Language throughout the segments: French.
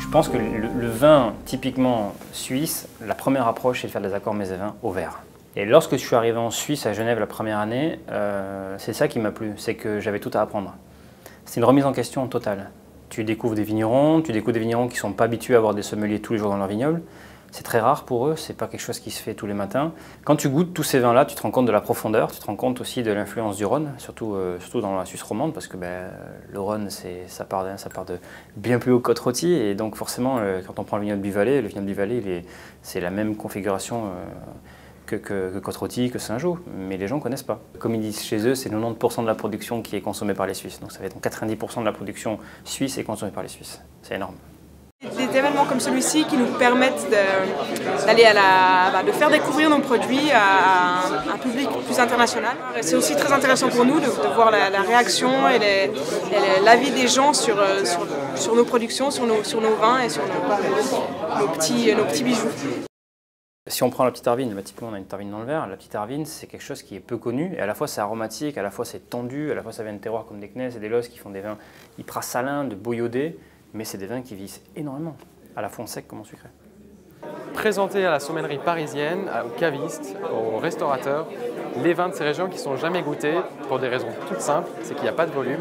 Je pense que le vin typiquement suisse, la première approche c'est de faire des accords mets et vins au verre. Et lorsque je suis arrivé en Suisse à Genève la première année, c'est ça qui m'a plu, c'est que j'avais tout à apprendre. C'est une remise en question totale. Tu découvres des vignerons qui ne sont pas habitués à avoir des sommeliers tous les jours dans leur vignoble. C'est très rare pour eux, c'est pas quelque chose qui se fait tous les matins. Quand tu goûtes tous ces vins-là, tu te rends compte de la profondeur, tu te rends compte aussi de l'influence du Rhône, surtout dans la Suisse romande, parce que le Rhône, ça part de bien plus haut que Côte-Rôtie, et donc forcément, quand on prend le vignoble du Valais, c'est la même configuration que Côte-Rôtie, que Saint-Jean, mais les gens ne connaissent pas. Comme ils disent chez eux, c'est 90% de la production qui est consommée par les Suisses, donc ça va être 90% de la production suisse est consommée par les Suisses. C'est énorme. Des événements comme celui-ci qui nous permettent de faire découvrir nos produits à un public plus international. C'est aussi très intéressant pour nous de voir la réaction et l'avis des gens sur nos productions, sur nos vins et sur nos petits bijoux. Si on prend la petite Arvine, typiquement on a une Arvine dans le verre, la petite Arvine c'est quelque chose qui est peu connu, et à la fois c'est aromatique, à la fois c'est tendu, à la fois ça vient de terroirs comme des Kness et des Los qui font des vins hyper salins, de boyaudet, mais c'est des vins qui vieillissent énormément, à la fois en sec comme en sucré. Présenter à la sommellerie parisienne, aux cavistes, aux restaurateurs, les vins de ces régions qui ne sont jamais goûtés pour des raisons toutes simples, c'est qu'il n'y a pas de volume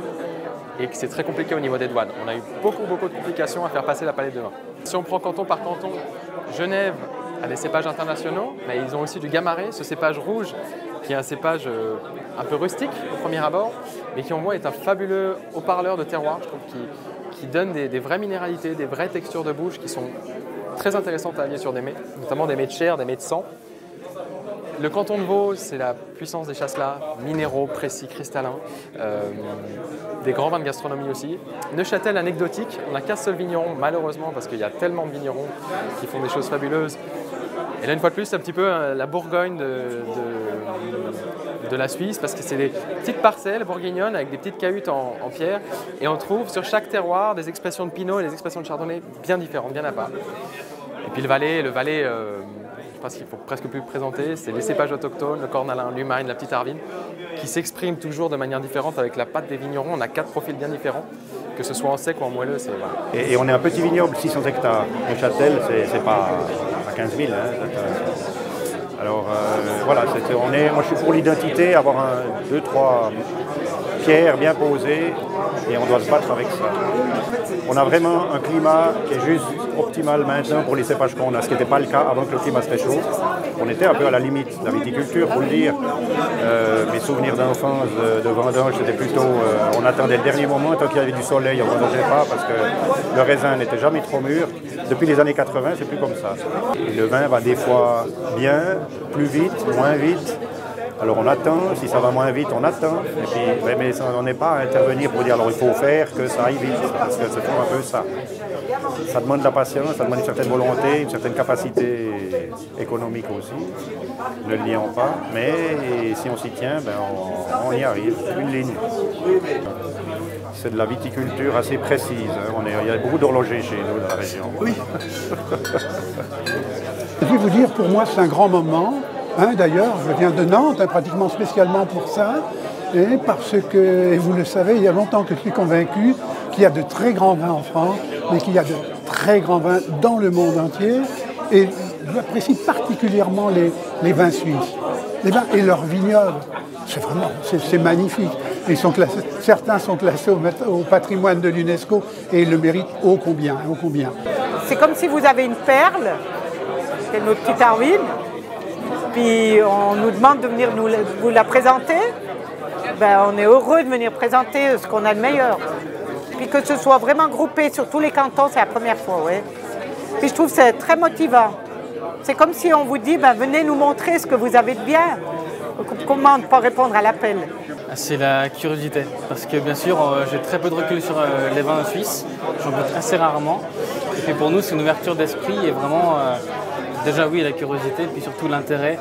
et que c'est très compliqué au niveau des douanes. On a eu beaucoup de complications à faire passer la palette de vin. Si on prend canton par canton, Genève a des cépages internationaux, mais ils ont aussi du Gamaret, ce cépage rouge qui est un cépage un peu rustique au premier abord, mais qui en moi est un fabuleux haut-parleur de terroir, je trouve, qui donne des vraies minéralités, des vraies textures de bouche qui sont très intéressantes à allier sur des mets, notamment des mets de chair, des mets de sang. Le canton de Vaud, c'est la puissance des chasselas, minéraux, précis, cristallins, des grands vins de gastronomie aussi. Neuchâtel, anecdotique, on n'a qu'un seul vigneron, malheureusement, parce qu'il y a tellement de vignerons qui font des choses fabuleuses. Et là, une fois de plus, c'est un petit peu la Bourgogne de la Suisse, parce que c'est des petites parcelles bourguignonnes avec des petites cahutes en pierre, et on trouve sur chaque terroir des expressions de Pinot et des expressions de Chardonnay bien différentes, bien à part. Et puis le Valais, je pense qu'il ne faut presque plus le présenter, c'est les cépages autochtones, le cornalin, l'humaine, la petite Arvine, qui s'expriment toujours de manière différente avec la pâte des vignerons. On a 4 profils bien différents, que ce soit en sec ou en moelleux. Voilà. Et on est un petit vignoble, 600 hectares. Neuchâtel, c'est pas 15 000. Alors voilà, moi je suis pour l'identité, avoir 2-3 pierres bien posées, et on doit se battre avec ça. On a vraiment un climat qui est juste optimal maintenant pour les cépages qu'on a, ce qui n'était pas le cas avant que le climat se réchauffe. On était un peu à la limite de la viticulture, pour le dire. Mes souvenirs d'enfance de vendange, c'était plutôt... on attendait le dernier moment, tant qu'il y avait du soleil, on ne vendangeait pas parce que le raisin n'était jamais trop mûr. Depuis les années 80, c'est plus comme ça. Et le vin va des fois bien, plus vite, moins vite. Alors on attend, si ça va moins vite, on attend. Et puis, mais on n'est pas à intervenir pour dire alors il faut faire que ça aille vite, parce que c'est un peu ça. Ça demande de la patience, ça demande une certaine volonté, une certaine capacité économique aussi, ne le nions pas. Mais si on s'y tient, on y arrive. Une ligne. C'est de la viticulture assez précise. Il y a beaucoup d'horlogers chez nous dans la région. Oui. Je vais vous dire, pour moi, c'est un grand moment. D'ailleurs, je viens de Nantes, pratiquement spécialement pour ça, et parce que, et vous le savez, il y a longtemps que je suis convaincu qu'il y a de très grands vins en France, mais qu'il y a de très grands vins dans le monde entier, et j'apprécie particulièrement les vins suisses. Les vins et leurs vignobles, c'est magnifique. Certains sont classés au patrimoine de l'UNESCO et ils le méritent ô combien. C'est comme si vous avez une perle, c'est notre petite Arvine, puis on nous demande de venir vous la présenter. On est heureux de venir présenter ce qu'on a de meilleur. Puis que ce soit vraiment groupé sur tous les cantons, c'est la première fois. Ouais. Puis je trouve que c'est très motivant. C'est comme si on vous dit, venez nous montrer ce que vous avez de bien. Comment ne pas répondre à l'appel? C'est la curiosité, parce que bien sûr j'ai très peu de recul sur les vins suisses, j'en goûte assez rarement. Et pour nous c'est une ouverture d'esprit et vraiment déjà oui la curiosité, puis surtout l'intérêt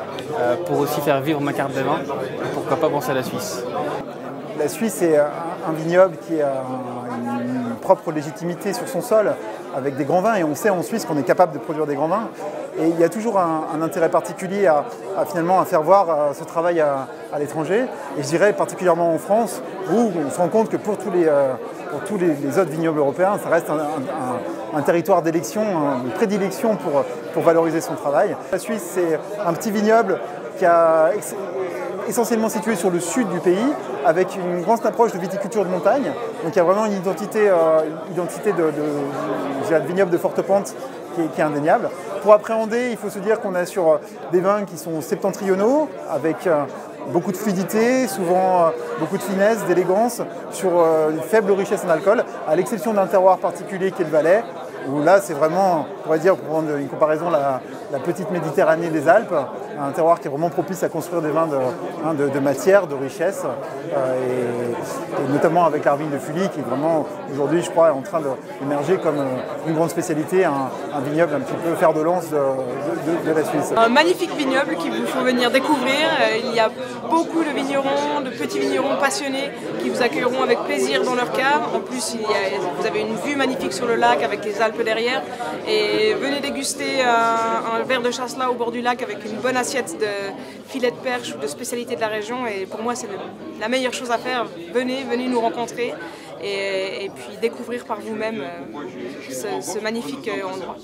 pour aussi faire vivre ma carte des vins, et pourquoi pas penser à la Suisse. La Suisse est un vignoble qui a une propre légitimité sur son sol, avec des grands vins, et on sait en Suisse qu'on est capable de produire des grands vins. Et il y a toujours un intérêt particulier à finalement faire voir ce travail à l'étranger. Et je dirais particulièrement en France, où on se rend compte que pour tous les autres vignobles européens, ça reste un territoire d'élection, une prédilection pour valoriser son travail. La Suisse, c'est un petit vignoble qui a essentiellement situé sur le sud du pays, avec une grande approche de viticulture de montagne. Donc il y a vraiment une identité de vignoble de forte pente qui est indéniable. Pour appréhender, il faut se dire qu'on est sur des vins qui sont septentrionaux, avec beaucoup de fluidité, souvent beaucoup de finesse, d'élégance, sur une faible richesse en alcool, à l'exception d'un terroir particulier qui est le Valais, où là c'est vraiment, on pourrait dire, pour prendre une comparaison, la petite Méditerranée des Alpes, un terroir qui est vraiment propice à construire des vins de matière, de richesse, et notamment avec la vigne de Fully, qui est vraiment aujourd'hui, je crois, en train d'émerger comme une grande spécialité, un vignoble un petit peu fer de lance de la Suisse. Un magnifique vignoble qu'il vous faut venir découvrir. Il y a beaucoup de vignerons, de petits vignerons passionnés qui vous accueilleront avec plaisir dans leur cave. En plus, vous avez une vue magnifique sur le lac avec les Alpes derrière. Et venez déguster un verre de chasselas au bord du lac avec une bonne assiette de filets de perche ou de spécialités de la région. Et pour moi, c'est la meilleure chose à faire. Venez nous rencontrer et puis découvrir par vous-même ce magnifique endroit.